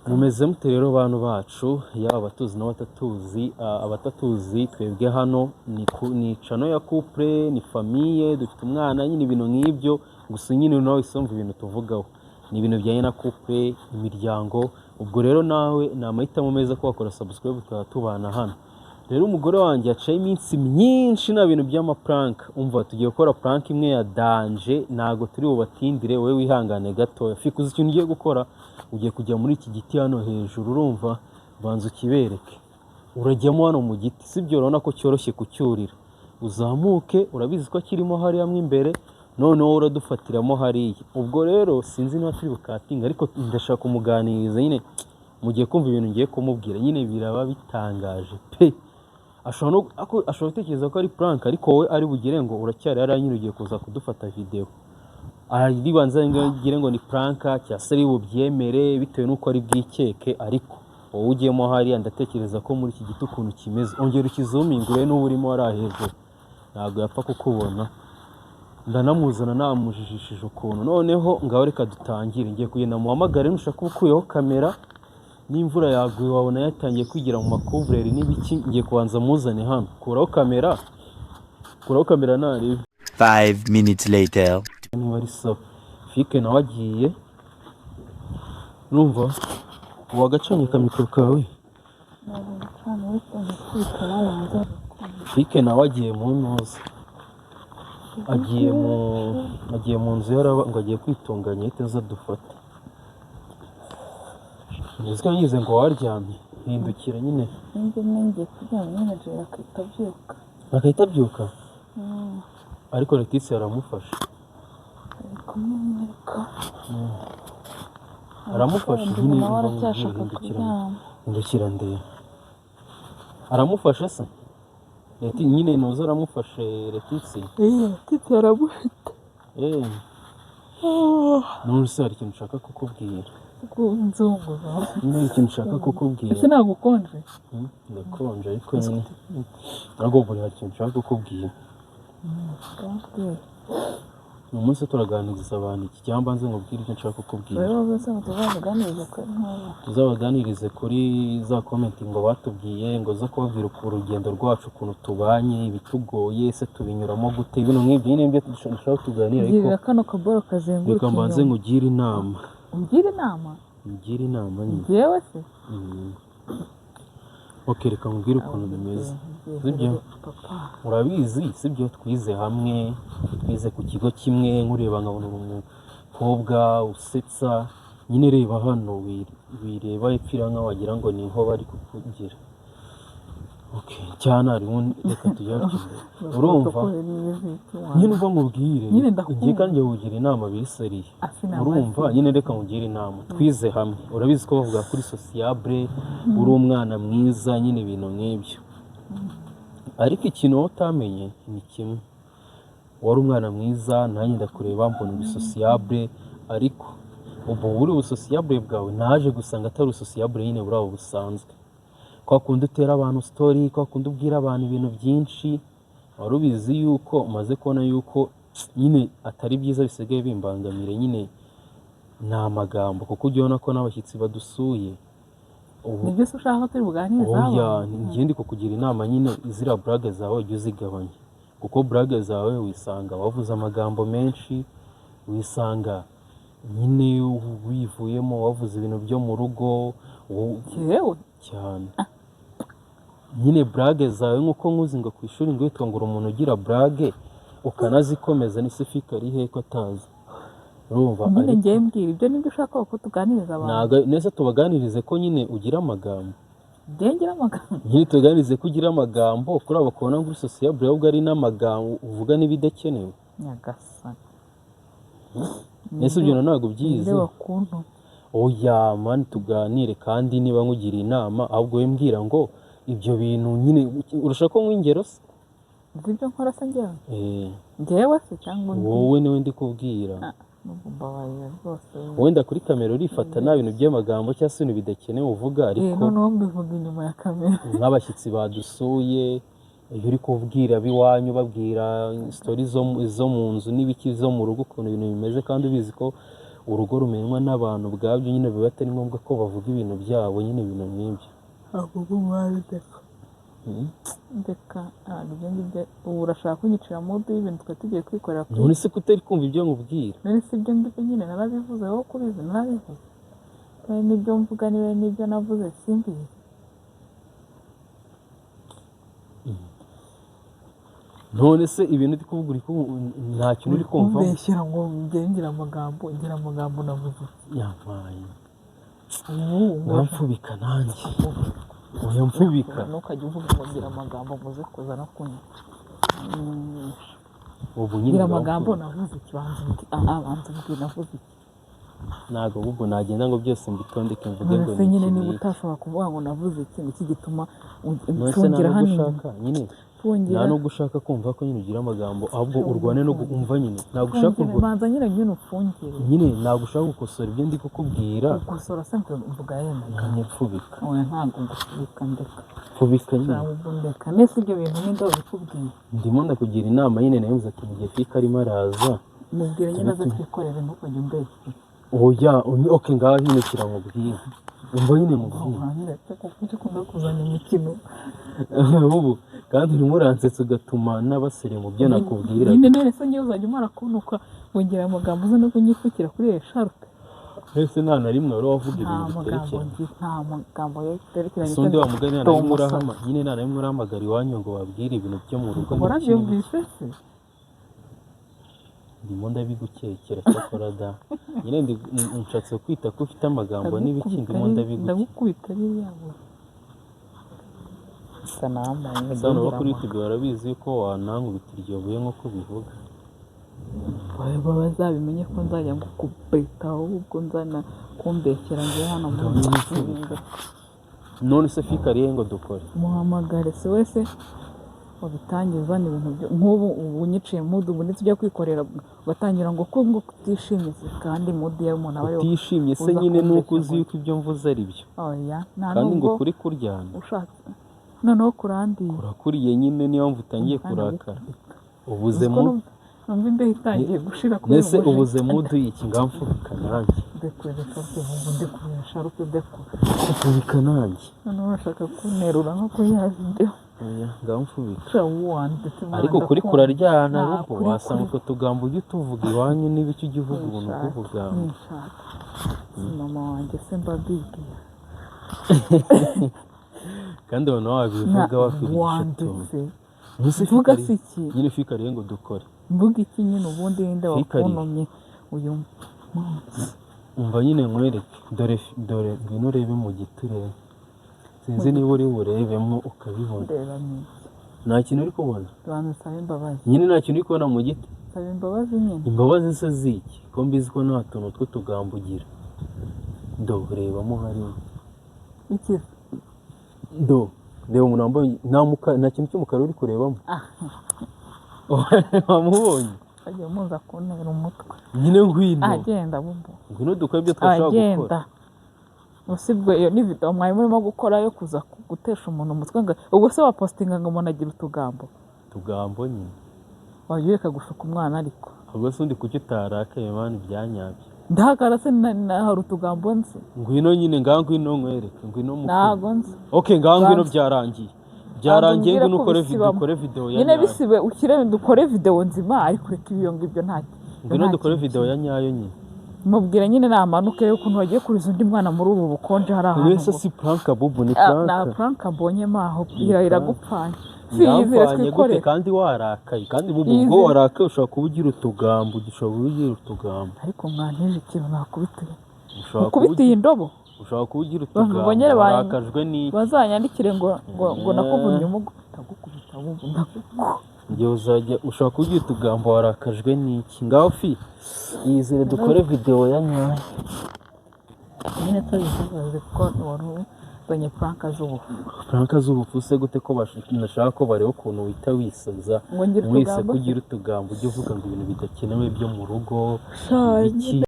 mumeze mute rero bantu bacu yaba abatuzi n'abatatuzi abatatuzi twebwe hano ni cano ya couple ni famille dufite umwana nyine ibintu nk'ibyo gusa nyine nawe isumva ibintu tuvugaho ni ibintu bijyanye na couple imiryango ubwo rero nawe ni amahitamo meza ko wakora subscribe tukaba tubana hano rero umugore wanjye yacaye iminsi myinshi nta bintu by'amaprank umva tugiye gukora prank imwe ya danje ntago turi bubatindire wowe wihangane gatoya fikuza ikintu ugiye gukora ugiye kujya muri iki giti hano hejuru urumva banza ukibereke urajyamo hano mu giti sibyo urabona ko cyoroshye kucyurira uzamuke urabizi ko kirimo hariya mo imbere noneho uradufatiramo hariya ubwo rero sinzi niba turi bukatinga ariko ndashaka kumuganiriza nyine mugiye kumva ibintu ngiye kumubwira nyine biraba bitangaje pe ashobora gutekereza ko ari prank ariko wowe ari bugire ngo uracyari hariya nyine ugiye kuza kudufata video aribanza ngire ngo ni prank cyangwa se ari bubyemere bitewe n'uko ari bwikeke ariko wowe ugiyemo hariya ndatekereza ko muri iki giti ukuntu kimeze ongera ukizumingure n'ubu urimo hariya hejuru ntabwo yapfa kukubona ndanamuzana namujijishije ukuntu noneho ngaho reka dutangire ngiye kugenda muhamagare nushaka ukuyeho kamera n'imvura yaguye wabona yatangiye kwigira mu makuvureri n'ibiki ngiye kubanza muzane hano kuraho kamera narebe 5 minutes later niba ari sawa fike nawe agiye urumva wagacanye kamikoro kawe fike nawe agiye mu ntuza agiye mu nzu yaraba ngo agiye kwitunganya ahita aza dufate niziko yize ngo waryamye hindukira nyine ngiye kuryama nyine akahita abyuka ariko Leticia aramufasha aramufasha nyine hindukira ndeye aramufasha se nyine nuza aramufashe Leticia Leticia aramufite none se hari ikintu ushaka kukubwira nzunguza nyine ikintu ushaka kukubwira ese ntabwo ukonje ndakonje ariko nyine ntabwo buri hari ikintu ushaka kukubwira uyu munsi turaganiriza abantu iki cyangwa mbanze nkubwire icyo nshaka kukubwira tuzabaganirize kuri za komenti ngo batubwiye ngo zo kubabwira urugendo rwacu ukuntu tubanye ibitugoye ese tubinyuramo gute ibintu nk'ibyo nyine nibyo dushaka tuganira ariko reka mbanze nkugire inama ngire inama njyewe se reka nkubwire ukuntu bimeze sibyo urabizi sibyo twize hamwe twize ku kigo kimwe nkureba nkabona umukobwa usetsa nyine reba hano wireba ipfira nkaho wagira ngo niho bari kukugira cyane ari reka tujyaho urumva nyine uva nkubwire ngiye kandi ngiye inama biseriye urumva nyine reka nkugire inama twize hamwe urabizi ko bavuga kuri sociable uri umwana mwiza nyine ibintu nk'ibyo ariko ikintu wowe utamenye ni kimwe wari umwana mwiza nanjye ndakureba mbona uri sociable ariko ubu uri ubusociable bwawe naje gusanga atari ubusociable nyine burabo busanzwe kwa kundi utera abantu story kwa kundi ubwira abantu ibintu byinshi wari ubizi yuko umaze kubona yuko nyine atari byiza bisigaye bimbangamire nyine ni amagambo kuko ujya ubona ko n'abashyitsi badusuye nibyo se ushaka turi buganiriza ngiye ndi kukugira inama nyine izira blague zawe ujye uzigabanya kuko blague zawe wisanga wavuze amagambo menshi wisanga nyine wivuyemo wavuze ibintu byo mu rugo cyane nyine blague zawe nk'uko nkuzi ngo ku ishuri ngo witwa ngo uri umuntu ugira blague ukanazikomeza n'isifika ari he ko atazi urumva nyine ngiye mbwira ibyo nibyo ushaka ko tuganiriza abantu neza tubaganirize ko nyine ugira amagambo ngira amagambo nyine tuganirize ko ugira amagambo kuri abo kubona ngo uri sociable ahubwo ari n'amagambo uvuga n'ibidakenewe nyagasani ese ibyo ntabwo byize oya mani tuganire kandi niba nkugira inama ahubwo we mbwira ngo ibyo bintu nyine urashaka ko nk'ingero se ibyo nkora se njyewe se cyangwa wowe niwe ndi kubwira wenda kuri kamera urifata nta bintu by'amagambo cyangwa se ibintu bidakenewe uvuga ariko noneho mbivuga inyuma ya kamera nk'abashyitsi badusuye iyo uri kubwira ab'iwanyu babwira sitori zo mu nzu n'ibiki zo mu rugo ukuntu ibintu bimeze kandi ubizi ko urugo rumenywa n'abantu ubwabyo nyine biba atari ngombwa ko bavuga ibintu byabo nyine ibintu nk'ibyo. ahubwo mwari ndeka ibyo ngibyo ubu urashaka kunyicira mudu y'ibintu twari tugiye kwikorera kuri none se kutari kumva ibyo nkubwira? none si ibyo ngibyo nyine narabivuze wowe kubizi narabivuze n'ibyo mvuga niwe n'ibyo navuze simbizi. none se ibintu uri kuvuga nta kintu uri kumva? umbeshyira ngo ngira amagambo navuze yampaye uramfubika nanjye oya mfubika ntukajya uvuga ngo ngira amagambo muze kuza no kunywa ubu nyine ngira amagambo navuze ikibanza banza mbwira navuze iki ntabwo ahubwo nagenda ngo byose mbitondeke mvuge ngo ni nyine niba utashobora kuvuga ngo navuze ikintu iki gituma nonese mfungira hano ushaka nyine nta nubwo ushaka kumva ko nyine ugira amagambo ahubwo urwane no kumva nyine ntabwo ushaka kuvuga banza nyine nyine ufungire nyine ntabwo ushaka gukosora ibyo ndi kukubwira gukosora se mvuga yenda mfubika oya ntabwo ngufubika ndeka mfubika nyine ntabwo ndeka nese ibyo bintu ninde wabikubwiye ndimo ndakugira inama nyine nayo nza ati mugihe fika arimo araza mubwire nyine aze twikorere ntukajya umbeshya oya oke ngaho nyine kiramubwira umva nyine mubwira ukunda kuzana imikino ubu kandi urimo uransetsa ugatuma n'abasire mu byo nakubwira nyine none se ngewe uzajya umara kunuka wongera amagambo uza no kunyifukira kuri iyo sharupe ese nta na rimwe wari wavuga ibintu biterekeranye nta magambo yerekeranye undi wa mugani nta na rimwe urahama nyine nta na rimwe urahamagara iwanyu ngo babwire ibintu byo mu rugo warabyumvise se ndimo ndabigukekera cyakora da nyine nshatse kwita ko ufite amagambo n'ibiki ndimo ndabigukekera ndagukubita ririya gusa nambaye sano bo kuri YouTube barabizi ko wanankubita iryo buye nk'uko bivuga bazabimenye ko nzajya ngukubita ahubwo nzana kumbekera ngewe hano mu nzu none se fika ariye ngo dukore muhamagare se wese wabitangiza ni ibintu byo nk'ubu unyiciye mudu ubu ndetse ujya kwikorera ugatangira ngo ko ngo utishimye kandi mudu yawe umuntu aba utishimye se nyine nuko uzi yuko ibyo mvuze ari byo oya kandi ngo kuri kuryana ushatse noneho kurandi urakuriye nyine niyo mpamvu utangiye kurakara ubuze mudu numva imbeho itangiye gushira kuri mbese ubuze mudu y'iki ngamfubika nanjye ndekureka ubu ndekuye sharupe mfubika nanjye noneho urashaka kunterura nko kuyaza imbeho oya ngamfubika ariko kuri kuraryana ahubwo wasanga utwo tugambo ujya utuvuga iwanyu n'ibiki ujya uvuga ubuntu bw'ubugambo mama wanjye se mbabibwira kandi ubona wabivuga wanditse mvuga si iki nyine fika ariye ngo dukore mvuga iki nyine ubundi wenda wakunumye uyu munsi umva nyine nkwereke dore ngwino urebe mu giturere sinzi niba uri burebemo ukabibona nta kintu uri kubona nsaba imbabazi nyine nta kintu uri kubona mu giti nsaba imbabazi nyine imbabazi se ziki ko mbizi ko nta tuntu tw'utugambo ugira do rebamo harimo iki do reba umuntu wambaye nta kintu cy'umukara uri kurebamo wamubonye ajya muza kuntera umutwe nyine ngwino agenda bumbu ngwino dukora ibyo twashobora gukora usibwe iyo ni video mwari murimo gukora yo kuza gutesha umuntu umutwe ngo ubwo se wapostinga ngo umuntu agira utugambo nyine wajyeka gushuka umwana ariko ahubwo se undi kuki utarakaye mani byanyabye ndahagara se hari utugambo nzi ngwino nyine ngaho ngwino nkwereke ngwino mukuru ntago nzi ngaho ngwino byarangiye ngwino ukore video ya nyine bisibe ukire dukore video nzima ariko reka ibyo ngibyo ngwino dukore video ya nyayo nyine mubwira nyine namanuke ukuntu wagiye kuriza undi mwana muri ubu bukonje hari ahantu wese si prank bubu ni prank na prank mbonye maho iragupfanye Yamfanye gute kandi warakaye kandi bubu ubwo warakaye ushobora kuba ugira utugambo ariko mwanteje ikintu nakubitiye ukubitiye indobo ushobora kuba ugira utugambo warakajwe n'iki bazanyandikire ngo nakuvunye umugo ndagukubita bubu njye ushobora kuba ugira utugambo warakajwe n'iki ngaho fi yizere dukore video ya nyayo nyine tubivuze ko wari banye pranka z'ubufu se gute ko bashaka ko bareba ukuntu wita wisaza wese kugira utugambo ujye uvuga ngo ibintu bidakenewe byo mu rugo iki